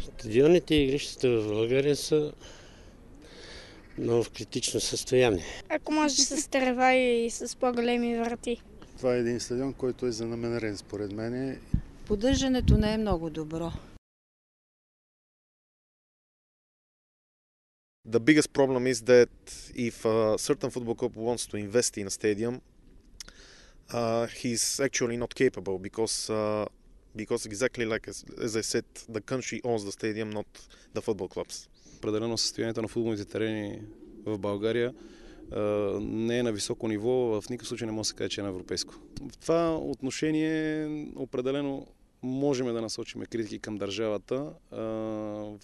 Стадионите и игрищата в България са много в критично състояние. Ако може с трева и с по-големи врати. Това е един стадион, който е занамерен според мен. Поддържането не е много добро. The biggest problem is that if a certain football club wants to invest in a stadium, he's actually not capable because exactly like as I said, the country owns the stadium, not the football clubs. Определено състоянието на футболните терени в България не е на високо ниво, в никакъв случай не може да се каже, че е на европейско. В това отношение определено можем да насочим критики към държавата.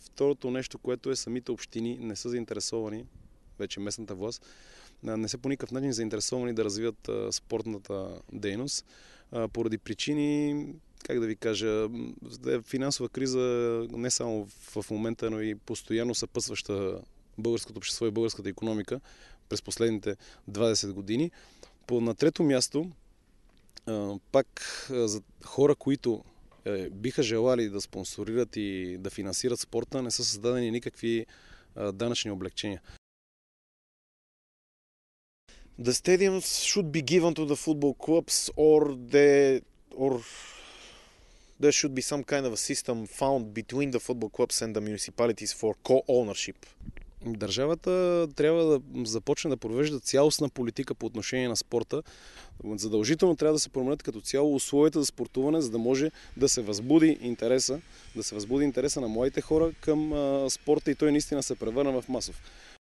Второто нещо, което е, самите общини не са заинтересовани, вече местната власт, не са по никакъв начин заинтересовани да развиват спортната дейност, поради причини, как да ви кажа, финансова криза не само в момента, но и постоянно съпътстваща българското общество и българската икономика през последните 20 години. На трето място, пак за хора, които биха желали да спонсорират и да финансират спорта, не са създадени никакви данъчни облекчения. The stadiums should be given to the football clubs or there should be some kind of a system found between the football clubs and the municipalities for co-ownership. Държавата трябва да започне да провежда цялостна политика по отношение на спорта. Задължително трябва да се променят като цяло условията за спортуване, за да може да се възбуди интереса на младите хора към спорта и той наистина се превърне в масов.